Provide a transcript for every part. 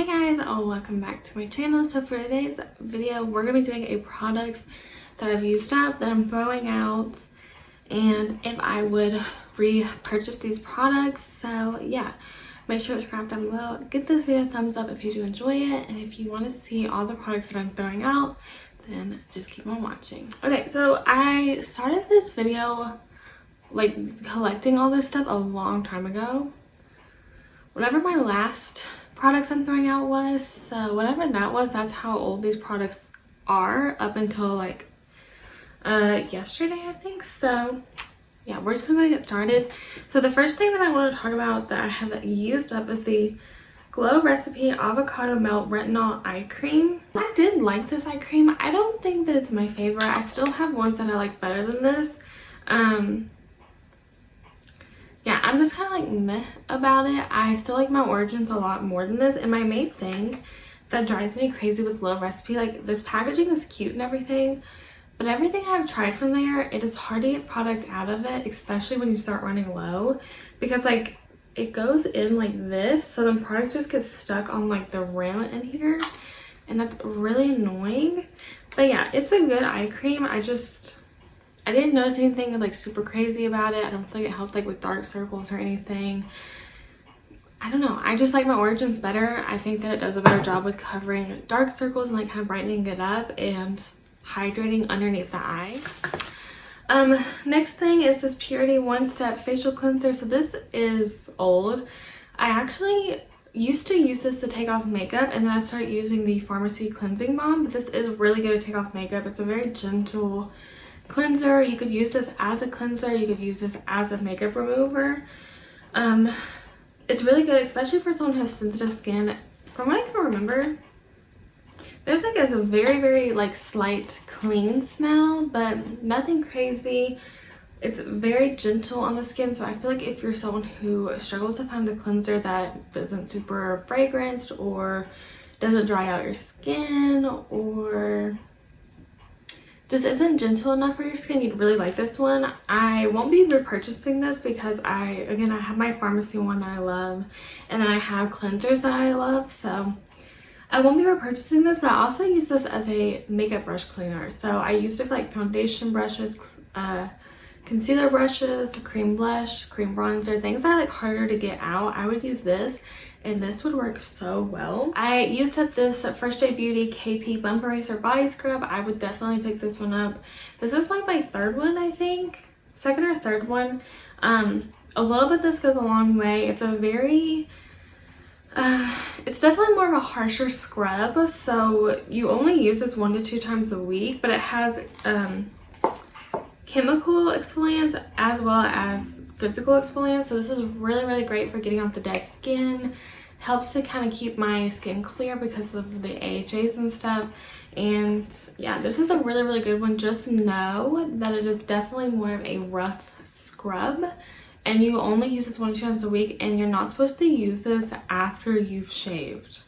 Hey guys, welcome back to my channel. So for today's video, we're going to be doing a products that I've used up, that I'm throwing out, and if I would repurchase these products. So yeah, make sure to subscribe down below. Give this video a thumbs up if you do enjoy it, and if you want to see all the products that I'm throwing out, then just keep on watching. Okay, so I started this video like collecting all this stuff a long time ago. Whatever my last products I'm throwing out was, so whatever that was, that's how old these products are, up until like yesterday, I think. So yeah, we're just gonna get started. So the first thing that I want to talk about that I have used up is the Glow Recipe Avocado Melt Retinol Eye Cream. I did like this eye cream. I don't think that it's my favorite. I still have ones that I like better than this. Yeah, I'm just kind of like meh about it. I still like my Origins a lot more than this. And my main thing that drives me crazy with Glow Recipe, like this packaging is cute and everything, but everything I've tried from there, it is hard to get product out of it, especially when you start running low, because like it goes in like this, so the product just gets stuck on like the rim in here, and that's really annoying. But yeah, it's a good eye cream. I didn't notice anything like super crazy about it. I don't think it helped like with dark circles or anything. I don't know. I just like my Origins better. I think that it does a better job with covering dark circles and like kind of brightening it up and hydrating underneath the eye. Next thing is this Purity One Step Facial Cleanser. So this is old. I actually used to use this to take off makeup, and then I started using the Pharmacy Cleansing Balm. But this is really good to take off makeup. It's a very gentle cleanser. You could use this as a cleanser, you could use this as a makeup remover. It's really good, especially for someone who has sensitive skin. From what I can remember, there's like a very like slight clean smell, but nothing crazy. It's very gentle on the skin, so I feel like if you're someone who struggles to find a cleanser that isn't super fragranced or doesn't dry out your skin or just isn't gentle enough for your skin, you'd really like this one. I won't be repurchasing this because I have my pharmacy one that I love, and then I have cleansers that I love, so I won't be repurchasing this. But I also use this as a makeup brush cleaner. So I used it for like foundation brushes, concealer brushes, cream blush, cream bronzer, things that are like harder to get out. I would use this, and this would work so well. I used up this First Aid Beauty KP Bump Eraser Body Scrub. I would definitely pick this one up. This is like my third one, I think. Second or third one. A little bit this goes a long way. It's a very, it's definitely more of a harsher scrub. So you only use this 1 to 2 times a week, but it has chemical exfoliants as well as physical exfoliants. So this is really great for getting off the dead skin. Helps to kind of keep my skin clear because of the AHAs and stuff. And yeah, this is a really good one. Just know that it is definitely more of a rough scrub, and you only use this 1 or 2 times a week, and you're not supposed to use this after you've shaved,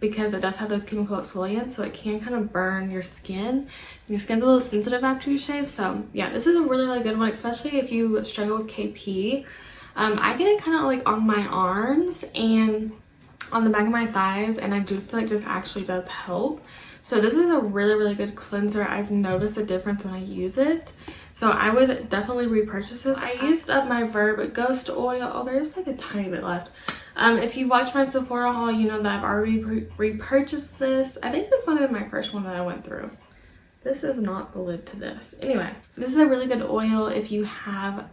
because it does have those chemical exfoliants, so it can kind of burn your skin. Your skin's a little sensitive after you shave. So yeah, this is a really good one, especially if you struggle with KP. I get it kind of like on my arms and on the back of my thighs, and I do feel like this actually does help. So this is a really good cleanser. I've noticed a difference when I use it, so I would definitely repurchase this. I used up my Verb Ghost Oil. Oh, there's like a tiny bit left. If you watched my Sephora haul, you know that I've already repurchased this. I think this might have been my first one that I went through. This is not the lid to this. Anyway, this is a really good oil if you have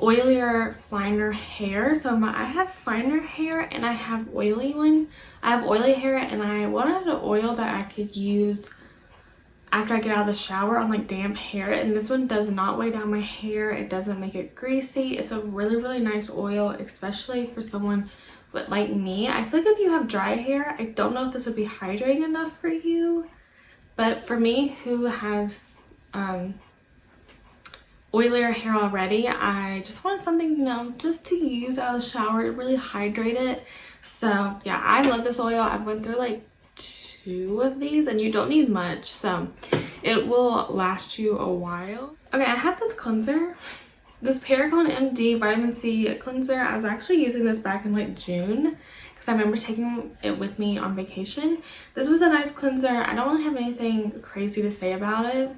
oilier, finer hair. So I have finer hair and I have oily one. I have oily hair, and I wanted an oil that I could use after I get out of the shower on like damp hair, and this one does not weigh down my hair. It doesn't make it greasy. It's a really nice oil, especially for someone like me. I feel like if you have dry hair, I don't know if this would be hydrating enough for you, but for me, who has oilier hair already, I just wanted something, you know, just to use out of the shower to really hydrate it. So yeah, I love this oil. I went through like 2 of these, and you don't need much, so it will last you a while. Okay, I have this cleanser. This Paragon MD Vitamin C cleanser, I was actually using this back in like June because I remember taking it with me on vacation. This was a nice cleanser. I don't really have anything crazy to say about it.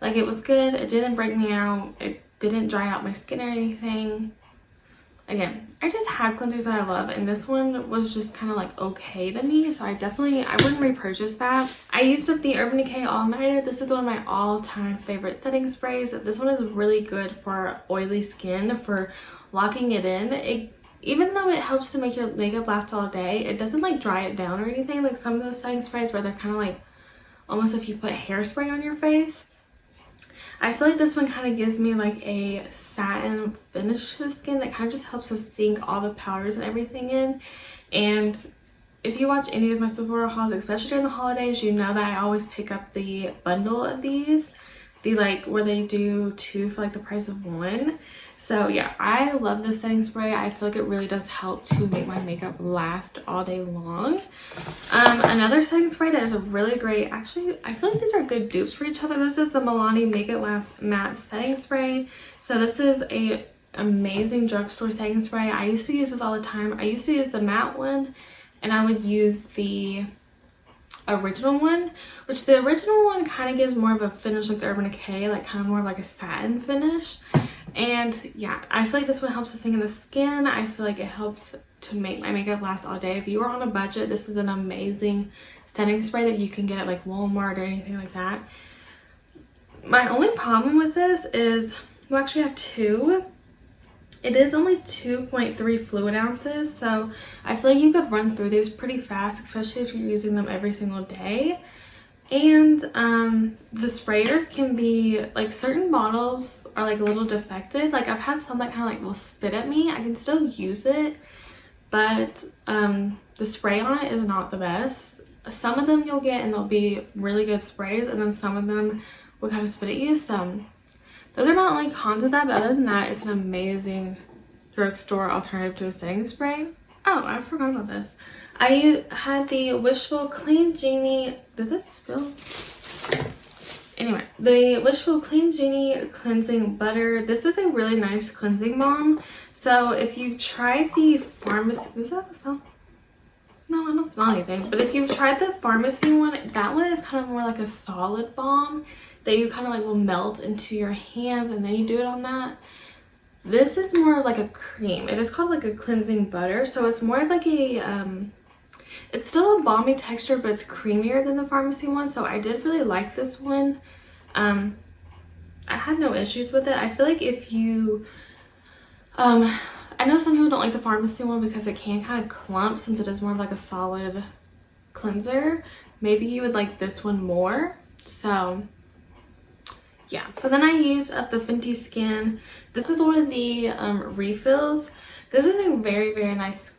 Like, it was good. It didn't break me out. It didn't dry out my skin or anything. Again, I just have cleansers that I love, and this one was just kind of like okay to me, so I wouldn't repurchase that. I used up the Urban Decay All Nighter. This is one of my all-time favorite setting sprays. This one is really good for oily skin, for locking it in. Even though it helps to make your makeup last all day, it doesn't like dry it down or anything like some of those setting sprays where they're kind of like almost if you put hairspray on your face. I feel like this one kind of gives me like a satin finish to the skin that kind of just helps to sink all the powders and everything in. And if you watch any of my Sephora hauls, especially during the holidays, you know that I always pick up the bundle of these. The like where they do 2 for like the price of 1. So yeah, I love this setting spray. I feel like it really does help to make my makeup last all day long. Another setting spray that is really great, actually I feel like these are good dupes for each other. This is the Milani Make It Last Matte Setting Spray. So this is a amazing drugstore setting spray. I used to use this all the time. I used to use the matte one, and I would use the original one, which the original one kind of gives more of a finish like the Urban Decay, like kind of more of like a satin finish. And yeah, I feel like this one helps to sink in the skin. I feel like it helps to make my makeup last all day. If you are on a budget, this is an amazing setting spray that you can get at like Walmart or anything like that. My only problem with this is, we actually have 2. It is only 2.3 fluid ounces, so I feel like you could run through these pretty fast, especially if you're using them every single day. And the sprayers can be like, certain bottles are like a little defected. Like, I've had some that kind of like will spit at me. I can still use it, but the spray on it is not the best. Some of them you'll get and they'll be really good sprays, and then some of them will kind of spit at you. So those are not only cons of that, but other than that, it's an amazing drugstore alternative to a setting spray. Oh, I forgot about this. I had the Wishful Clean Genie. Did this spill? Anyway, the Wishful Clean Genie Cleansing Butter. This is a really nice cleansing balm. So if you tried the pharmacy, does that smell? No, I don't smell anything. But if you've tried the pharmacy one, that one is kind of more like a solid balm that you kind of like will melt into your hands, and then you do it on that. This is more like a cream. It is called like a cleansing butter, so it's more of like a it's still a balmy texture, but it's creamier than the pharmacy one. So I did really like this one. I had no issues with it. I feel like if you I know some people don't like the pharmacy one because it can kind of clump, since it is more of like a solid cleanser. Maybe you would like this one more. So yeah, so then I used up the Fenty Skin. This is one of the refills. This is a very, very nice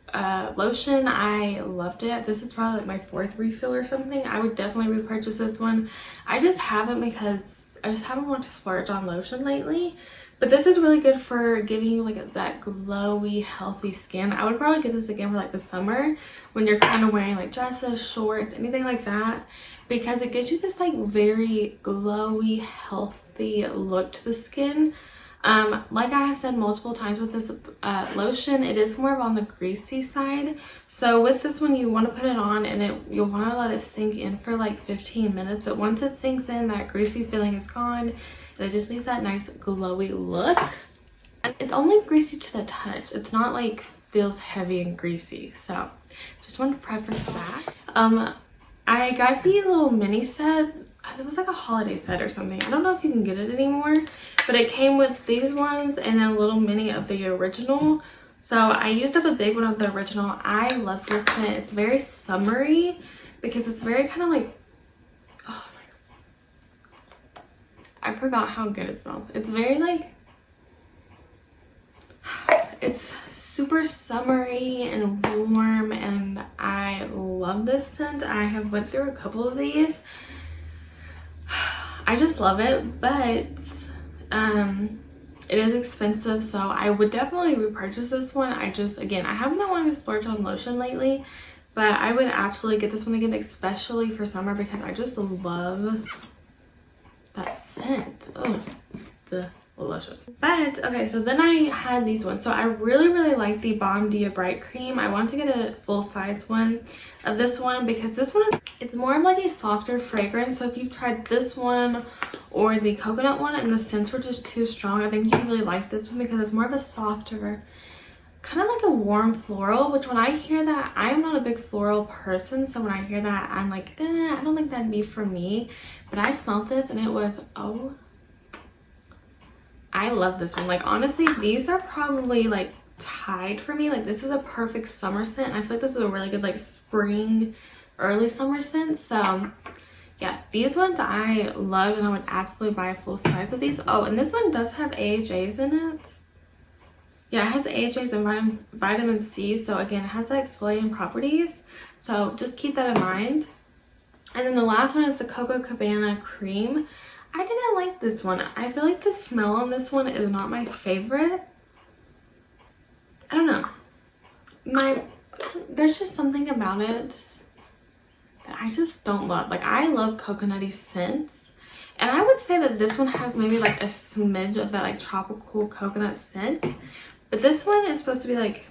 lotion. I loved it. This is probably like my 4th refill or something. I would definitely repurchase this one. I just haven't, because I just haven't wanted to splurge on lotion lately. But this is really good for giving you like that glowy, healthy skin. I would probably get this again for like the summer when you're kind of wearing like dresses, shorts, anything like that, because it gives you this like very glowy, healthy look to the skin. Like I have said multiple times with this lotion, it is more of on the greasy side. So with this one, you want to put it on and you'll want to let it sink in for like 15 minutes. But once it sinks in, that greasy feeling is gone. And it just leaves that nice glowy look. And it's only greasy to the touch. It's not like feels heavy and greasy. So just want to preference that. I got the little mini set. It was like a holiday set or something. I don't know if you can get it anymore, but it came with these ones and then a little mini of the original. So I used up a big one of the original. I love this scent. It's very summery because it's very kind of like, oh my god, I forgot how good it smells. It's very like, it's super summery and warm, and I love this scent. I have went through a couple of these. I just love it, but it is expensive, so I would definitely repurchase this one. I haven't been wanting to splurge on lotion lately, but I would absolutely get this one again, especially for summer, because I just love that scent. Oh, delicious. But okay, so then I had these ones. So I really like the Balm Dia Bright Cream. I want to get a full size one of this one because this one is, it's more of like a softer fragrance. So if you've tried this one or the coconut one and the scents were just too strong, I think you really like this one because it's more of a softer, kind of like a warm floral, which when I hear that, I am not a big floral person, so when I hear that, I'm like, I don't think that'd be for me. But I smelled this and it was, oh, I love this one. Like, honestly, these are probably like tied for me. Like, this is a perfect summer scent, and I feel like this is a really good like spring, early summer scent. So yeah, these ones I loved, and I would absolutely buy a full size of these. Oh, and this one does have AHAs in it. Yeah, it has AHAs and vitamin C. So again, it has the exfoliating properties. So just keep that in mind. And then the last one is the Coco Cabana Cream. I didn't like this one. I feel like the smell on this one is not my favorite. I don't know. There's just something about it that I just don't love. Like, I love coconutty scents. And I would say that this one has maybe like a smidge of that like tropical coconut scent. But this one is supposed to be like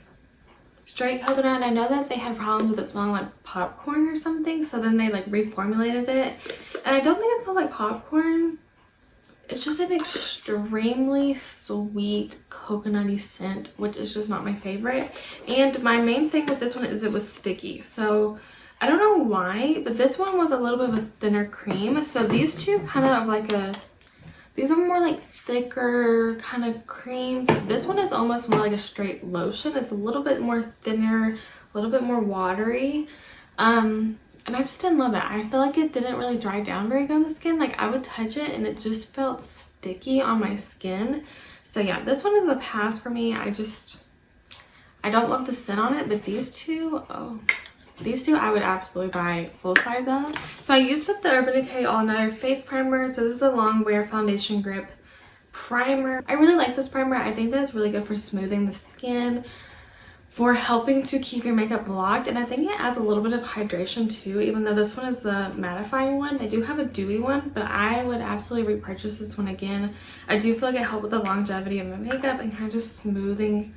straight coconut. I know that they had problems with it smelling like popcorn or something, so then they like reformulated it. And I don't think it smells like popcorn. It's just an extremely sweet coconutty scent, which is just not my favorite. And my main thing with this one is it was sticky. So I don't know why, but this one was a little bit of a thinner cream. So these two kind of like these are more like thicker kind of creams. This one is almost more like a straight lotion. It's a little bit more thinner, a little bit more watery. And I just didn't love it. I feel like it didn't really dry down very good on the skin. Like, I would touch it and it just felt sticky on my skin. So yeah, this one is a pass for me. I don't love the scent on it, but these two, these two I would absolutely buy full size of. So I used up the Urban Decay All Nighter Face Primer. So this is a long wear foundation grip primer. I really like this primer. I think that it's really good for smoothing the skin, for helping to keep your makeup blocked, and I think it adds a little bit of hydration too. Even though this one is the mattifying one, they do have a dewy one, but I would absolutely repurchase this one again. I do feel like it helped with the longevity of my makeup and kind of just smoothing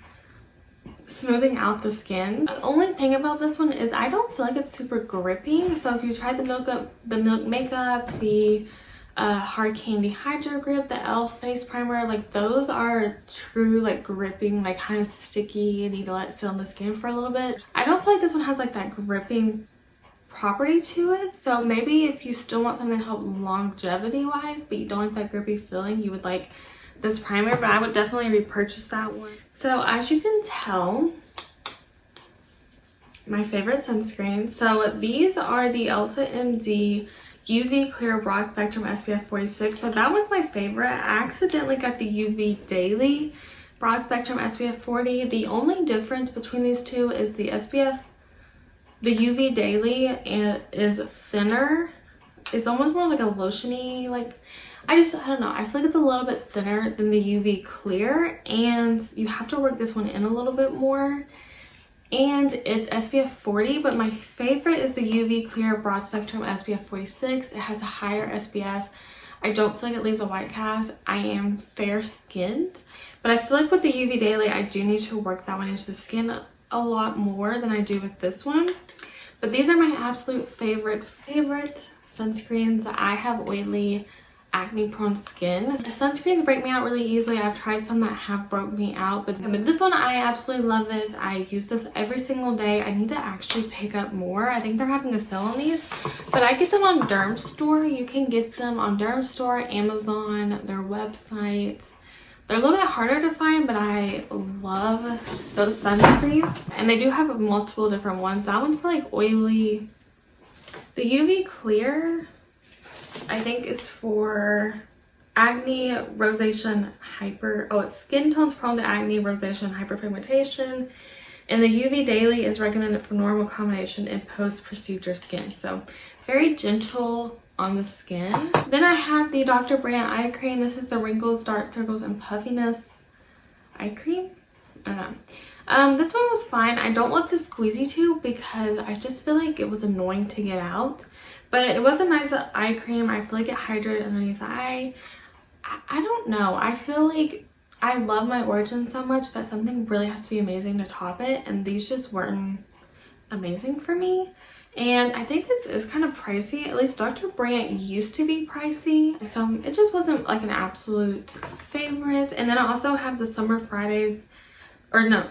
out the skin. The only thing about this one is I don't feel like it's super gripping. So if you tried the Milk Makeup, the Hard Candy Hydro Grip, the e.l.f. face primer, like those are true like gripping, like kind of sticky. You need to let it sit on the skin for a little bit. I don't feel like this one has like that gripping property to it. So maybe if you still want something to help longevity wise, but you don't like that grippy feeling, you would like this primer. But I would definitely repurchase that one. So as you can tell, my favorite sunscreen. So these are the Ulta MD UV Clear Broad Spectrum SPF 46. So that was my favorite. I accidentally got the UV Daily Broad Spectrum SPF 40. The only difference between these two is the UV Daily is thinner. It's almost more like a lotiony, like, I don't know. I feel like it's a little bit thinner than the UV Clear, and you have to work this one in a little bit more. And it's SPF 40, but my favorite is the UV Clear Broad Spectrum SPF 46. It has a higher SPF. I don't feel like it leaves a white cast. I am fair skinned, but I feel like with the UV Daily, I do need to work that one into the skin a lot more than I do with this one. But these are my absolute favorite sunscreens. I have oily, acne prone skin. Sunscreens break me out really easily. I've tried some that have broke me out, but this one, I absolutely love it. I use this every single day. I need to actually pick up more. I think they're having a sale on these, but I get them on Dermstore. You can get them on Dermstore, Amazon, their websites. They're a little bit harder to find, but I love those sunscreens, and they do have multiple different ones. That one's for like oily. The UV Clear, I think, is for acne, rosacea, it's skin tones prone to acne, rosacea, and hyperpigmentation. And the UV Daily is recommended for normal combination and post-procedure skin. So very gentle on the skin. Then I had the Dr. Brant eye cream. This is the wrinkles, dark circles, and puffiness eye cream. I don't know. This one was fine. I don't love the squeezy tube because I just feel like it was annoying to get out. But it was a nice eye cream. I feel like it hydrated underneath the eye. I don't know. I feel like I love my Origins so much that something really has to be amazing to top it, and these just weren't amazing for me. And I think this is kind of pricey. At least Dr. Brant used to be pricey, so it just wasn't like an absolute favorite. And then I also have the Summer Fridays, or no,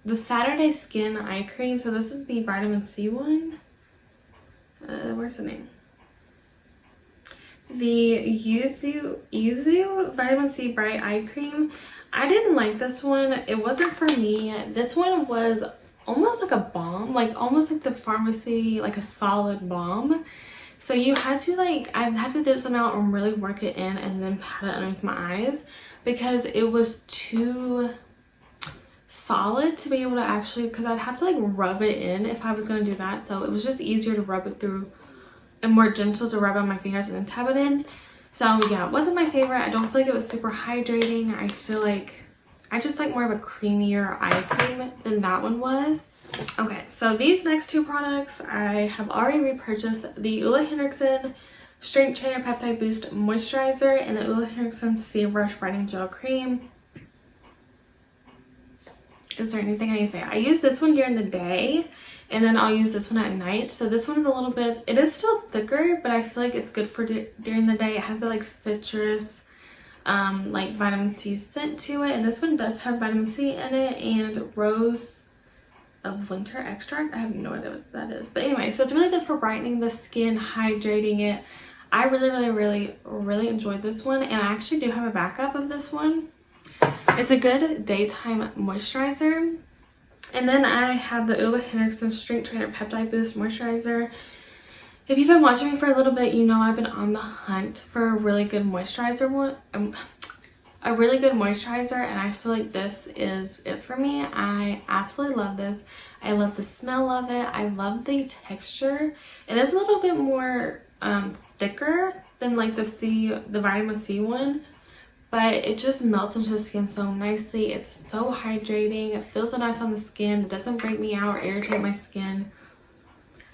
the Saturday Skin Eye Cream. So this is the vitamin C one. Where's the name? The Yuzu Vitamin C Bright Eye Cream. I didn't like this one. It wasn't for me. This one was almost like a balm, like almost like the pharmacy, like a solid balm. So you had to like, I'd have to dip some out and really work it in and then pat it underneath my eyes because it was too solid to be able to actually, because I'd have to like rub it in if I was going to do that. So it was just easier to rub it through and more gentle to rub on my fingers and then tap it in. So yeah, it wasn't my favorite. I don't feel like it was super hydrating. I feel like I just like more of a creamier eye cream than that one was. Okay, so these next two products I have already repurchased. The Ulla Henriksen Strength Trainer Peptide Boost Moisturizer and the Ulla Henriksen Brush Brightening Gel Cream. Is there anything I need to say? I use this one during the day and then I'll use this one at night. So this one is a little bit, it is still thicker, but I feel like it's good for during the day. It has that like citrus, like vitamin C scent to it, and this one does have vitamin C in it and rose of winter extract. I have no idea what that is, but anyway, so it's really good for brightening the skin, hydrating it. I really enjoyed this one, and I actually do have a backup of this one. It's a good daytime moisturizer. And then I have the Ulla Henriksen Strength Trainer Peptide Boost Moisturizer. If you've been watching me for a little bit, you know I've been on the hunt for a really good moisturizer and I feel like this is it for me. I absolutely love this. I love the smell of it. I love the texture. It is a little bit more thicker than like the vitamin C one, but it just melts into the skin so nicely. It's so hydrating. It feels so nice on the skin. It doesn't break me out or irritate my skin.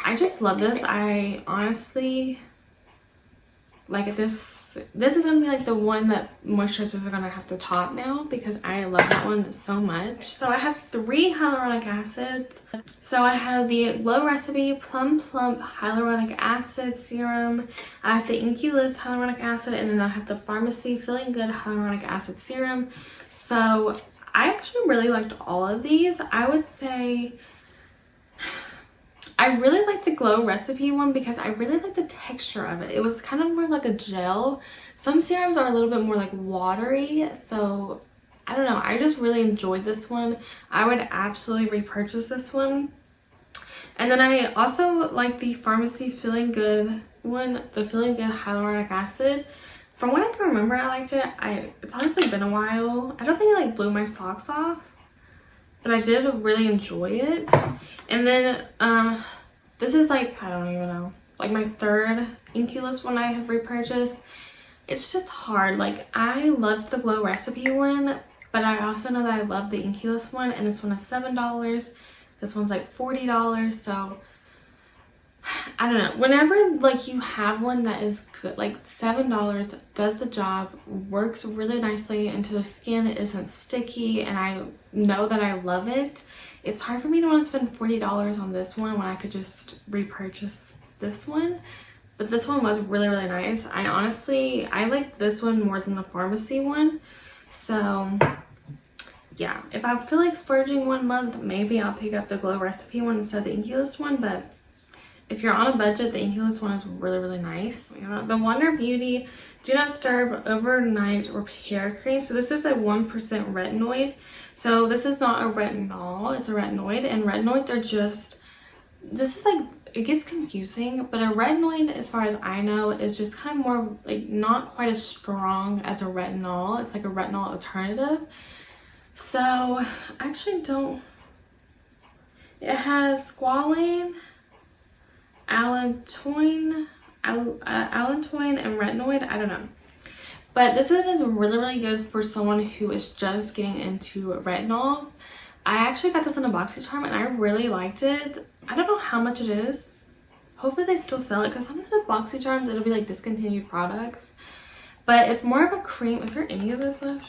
I just love this. I honestly, like this is going to be like the one that moisturizers are going to have to top now because I love that one so much. So I have 3 hyaluronic acids. So I have the Glow Recipe Plum Plump Hyaluronic Acid Serum. I have the Inky List Hyaluronic Acid, and then I have the Pharmacy Feeling Good Hyaluronic Acid Serum. So I actually really liked all of these. I would say I really like the Glow Recipe one because I really like the texture of it. It was kind of more like a gel. Some serums are a little bit more like watery, so I don't know. I just really enjoyed this one. I would absolutely repurchase this one. And then I also like the Pharmacy Feeling Good one, the Feeling Good Hyaluronic Acid. From what I can remember, I liked it. It's honestly been a while. I don't think it like blew my socks off, but I did really enjoy it. And then this is like, I don't even know, like my 3rd Inky List one I have repurchased. It's just hard. Like, I love the Glow Recipe one, but I also know that I love the Inky List one, and this one is $7. This one's like $40, so I don't know. Whenever like you have one that is good, like $7, does the job, works really nicely into the skin, it isn't sticky, and I know that I love it. It's hard for me to want to spend $40 on this one when I could just repurchase this one. But this one was really nice. I like this one more than the Pharmacy one. So yeah, if I feel like splurging one month, maybe I'll pick up the Glow Recipe one instead of the Inky List one. But if you're on a budget, the Inky List one is really nice. The Wonder Beauty Do Not Disturb Overnight Repair Cream. So this is a 1% retinoid. So this is not a retinol, it's a retinoid. And retinoids are just, this is like, it gets confusing, but a retinoid, as far as I know, is just kind of more like not quite as strong as a retinol. It's like a retinol alternative. So I actually don't, it has squalane, allantoin, and retinoid. I don't know. But this is really good for someone who is just getting into retinols. I actually got this in a BoxyCharm and I really liked it. I don't know how much it is. Hopefully they still sell it, because sometimes with BoxyCharms it'll be like discontinued products. but it's more of a cream. Is there any of this left?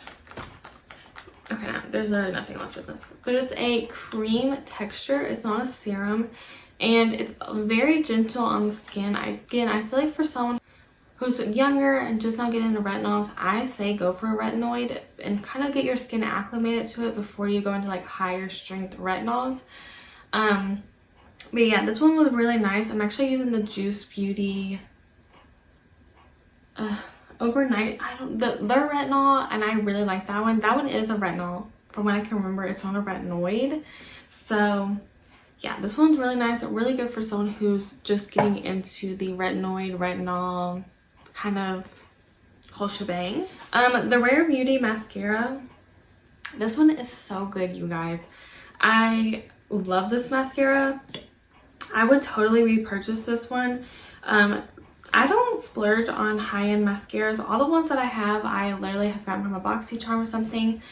Okay, no, there's nothing left of this, but it's a cream texture. It's not a serum, and it's very gentle on the skin. I feel like for someone who's younger and just not getting into retinols, I say go for a retinoid and kind of get your skin acclimated to it before you go into like higher strength retinols. But yeah, this one was really nice. I'm actually using the Juice Beauty overnight. Their retinol, and I really like that one. That one is a retinol. From what I can remember, it's not a retinoid. So yeah, this one's really nice. Really good for someone who's just getting into the retinol kind of whole shebang. The Rare Beauty mascara. This one is so good, you guys. I love this mascara. I would totally repurchase this one. I don't splurge on high-end mascaras. All the ones that I have, I literally have gotten from a BoxyCharm or something.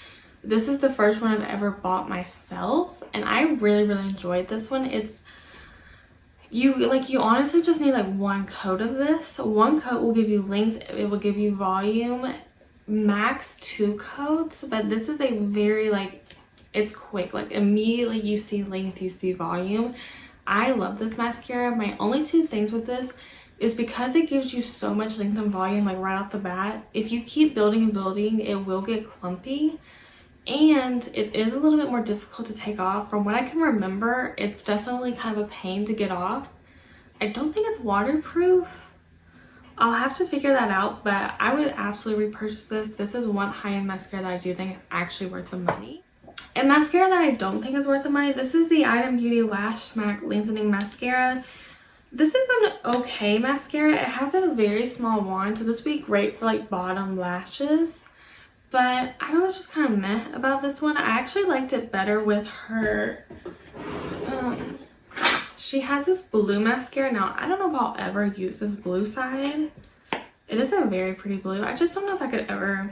This is the first one I've ever bought myself, and I really enjoyed this one. It's you honestly just need like one coat of this. One coat will give you length, it will give you volume, max 2 coats, but this is a very it's quick, like immediately you see length, you see volume. I love this mascara. My only 2 things with this is because it gives you so much length and volume like right off the bat. If you keep building and building, it will get clumpy, and it is a little bit more difficult to take off. From what I can remember, it's definitely kind of a pain to get off. I don't think it's waterproof. I'll have to figure that out, but I would absolutely repurchase this. This is one high-end mascara that I do think is actually worth the money. And mascara that I don't think is worth the money, this is the Item Beauty Lash Smack Lengthening Mascara. This is an okay mascara. It has a very small wand, so this would be great for like bottom lashes. But I was just kind of meh about this one. I actually liked it better with her. She has this blue mascara. Now, I don't know if I'll ever use this blue side. It is a very pretty blue. I just don't know if I could ever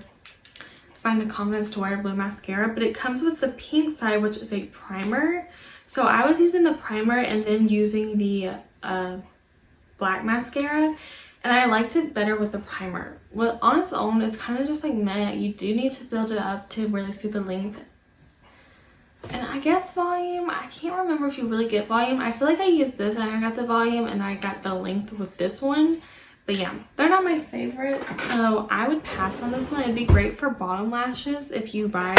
find the confidence to wear blue mascara, but it comes with the pink side, which is a primer. So I was using the primer and then using the black mascara, and I liked it better with the primer. Well, on its own, it's kind of just like meh. You do need to build it up to really see the length. And I guess volume, I can't remember if you really get volume. I feel like I used this and I got the volume and I got the length with this one. But yeah, they're not my favorite, so I would pass on this one. It'd be great for bottom lashes if you buy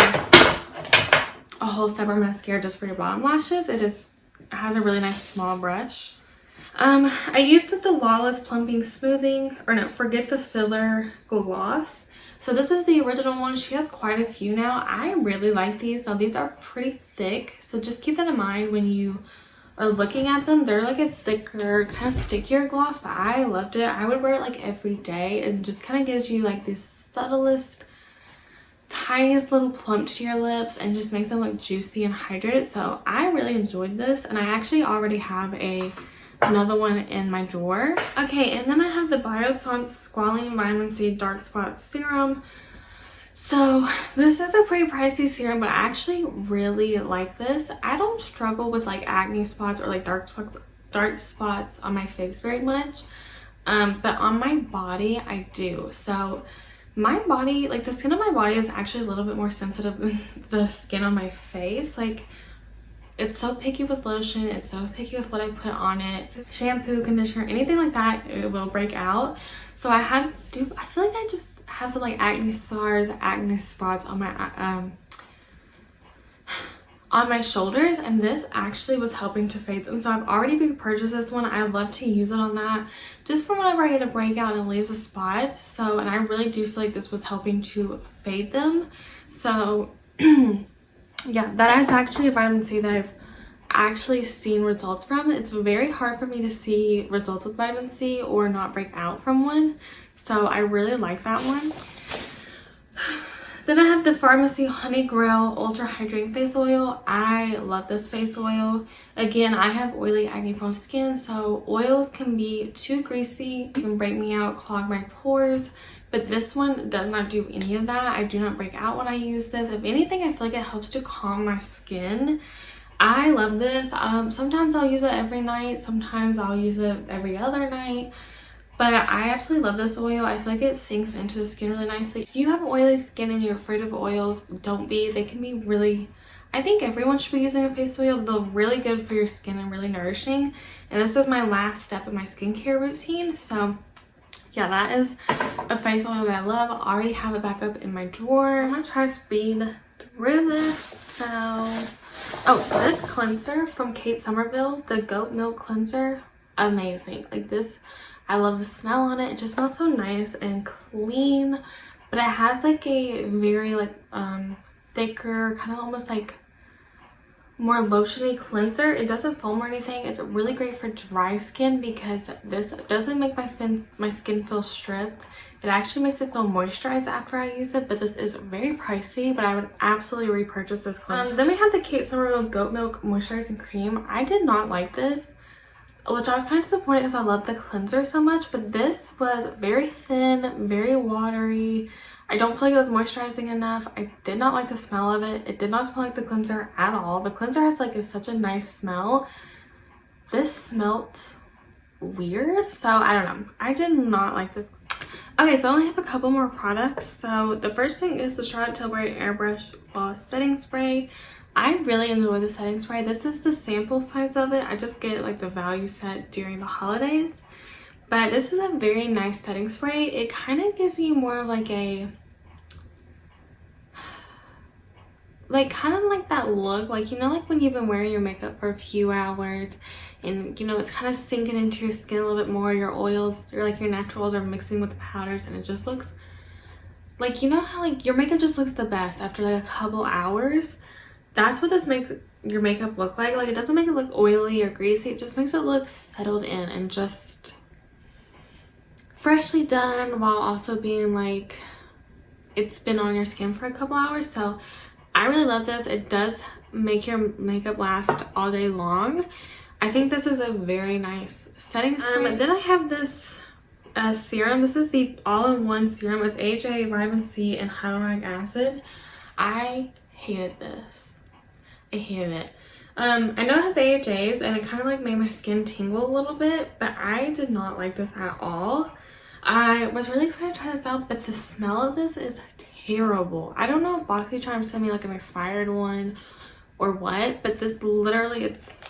a whole separate mascara just for your bottom lashes. It has a really nice small brush. I used the Lawless Plumping Smoothing, or no, Forget the Filler Gloss. So this is the original one. She has quite a few now. I really like these. Now these are pretty thick, so just keep that in mind when you are looking at them. They're like a thicker, kind of stickier gloss, but I loved it. I would wear it like every day. It just kind of gives you like this subtlest, tiniest little plump to your lips and just make them look juicy and hydrated. So I really enjoyed this, and I actually already have another one in my drawer. Okay, and then I have the Biossance Squalene Vitamin C Dark Spot Serum. So this is a pretty pricey serum, but I actually really like this. I don't struggle with like acne spots or like dark spots on my face very much, but on my body I do. So my body, like the skin on my body is actually a little bit more sensitive than the skin on my face. Like, it's so picky with lotion, it's so picky with what I put on it. Shampoo, conditioner, anything like that, it will break out. So I feel like I just have some like acne scars, acne spots on my shoulders, and this actually was helping to fade them. So I've already repurchased this one. I love to use it on that, just for whenever I get a breakout and it leaves a spot. So, and I really do feel like this was helping to fade them. So yeah, that is actually a vitamin C that I've actually seen results from. It's very hard for me to see results with vitamin C or not break out from one. So I really like that one. Then I have the Pharmacy Honey Grail Ultra Hydrating Face Oil. I love this face oil. Again, I have oily, acne-prone skin, so oils can be too greasy, can break me out, clog my pores. But this one does not do any of that. I do not break out when I use this. If anything, I feel like it helps to calm my skin. I love this. Sometimes I'll use it every night. Sometimes I'll use it every other night. But I absolutely love this oil. I feel like it sinks into the skin really nicely. If you have oily skin and you're afraid of oils, don't be. They can be really, I think everyone should be using a face oil. They're really good for your skin and really nourishing. And this is my last step in my skincare routine. So yeah, that is a face oil that I love. I already have it back up in my drawer. I'm gonna try to speed through this. So, oh, this cleanser from Kate Somerville, the goat milk cleanser, amazing. Like this, I love the smell on it. It just smells so nice and clean, but it has like a very like thicker, kind of almost like more lotiony cleanser. It doesn't foam or anything. It's really great for dry skin because this doesn't make my skin feel stripped. It actually makes it feel moisturized after I use it, but this is very pricey, but I would absolutely repurchase this cleanser. Then we have the Kate Somerville Goat Milk Moisturizing Cream. I did not like this, which I was kind of disappointed because I love the cleanser so much, but this was very thin, very watery. I don't feel like it was moisturizing enough. I did not like the smell of it. It did not smell like the cleanser at all. The cleanser has like such a nice smell. This smelt weird, so I don't know. I did not like this. Okay, so I only have a couple more products. So the first thing is the Charlotte Tilbury Airbrush Gloss Setting Spray. I really enjoy the setting spray. This is the sample size of it. I just get like the value set during the holidays. But this is a very nice setting spray. It kind of gives you more of like a, like kind of like that look, like, you know, like when you've been wearing your makeup for a few hours and, you know, it's kind of sinking into your skin a little bit more. Your oils, or like your naturals are mixing with the powders, and it just looks like, you know how like your makeup just looks the best after like a couple hours. That's what this makes your makeup look like. Like it doesn't make it look oily or greasy. It just makes it look settled in and just freshly done, while also being like it's been on your skin for a couple hours. So I really love this. It does make your makeup last all day long. I think this is a very nice setting spray. Then I have this serum. This is the all-in-one serum with AHA, vitamin C, and hyaluronic acid. I hated this. I hated it. I know it has AHAs and it kind of like made my skin tingle a little bit, but I did not like this at all. I was really excited to try this out, but the smell of this is terrible. I don't know if BoxyCharm sent me like an expired one or what, but this literally, it's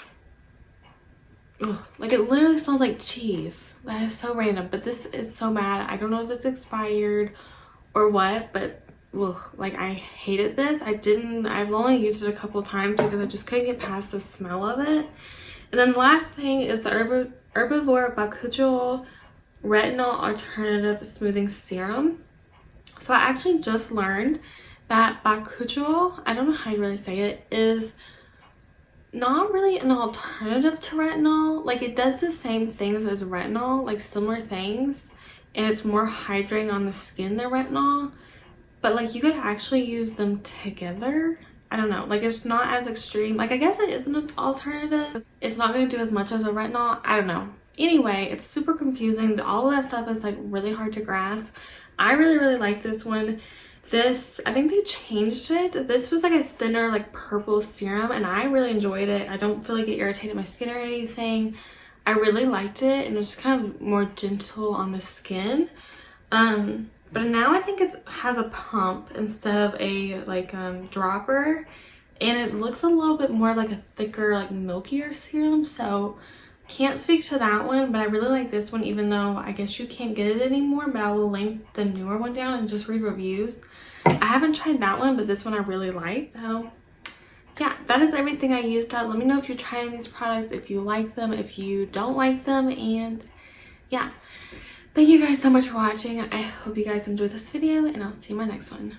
like it literally smells like cheese. That is so random, but this is so bad. I don't know if it's expired or what, but like I hated this. I've only used it a couple times because I just couldn't get past the smell of it. And then the last thing is the Herbivore Bakuchiol Retinol Alternative Smoothing Serum. So I actually just learned that Bakuchiol, I don't know how you really say it, is not really an alternative to retinol. Like it does the same things as retinol, like similar things, and it's more hydrating on the skin than retinol, but like you could actually use them together. I don't know, like it's not as extreme. Like I guess it is an alternative. It's not going to do as much as a retinol. I don't know. Anyway, it's super confusing. All of that stuff is like really hard to grasp. I really like this one. This, I think they changed it. This was like a thinner like purple serum, and I really enjoyed it. I don't feel like it irritated my skin or anything. I really liked it, and it was just kind of more gentle on the skin. But now I think it has a pump instead of a like dropper, and it looks a little bit more like a thicker, like milkier serum. So can't speak to that one, but I really like this one, even though I guess you can't get it anymore, but I will link the newer one down and just read reviews. I haven't tried that one, but this one I really like. So yeah, that is everything I used up. Let me know if you're trying these products, if you like them, if you don't like them, and yeah. Thank you guys so much for watching. I hope you guys enjoyed this video, and I'll see you in my next one.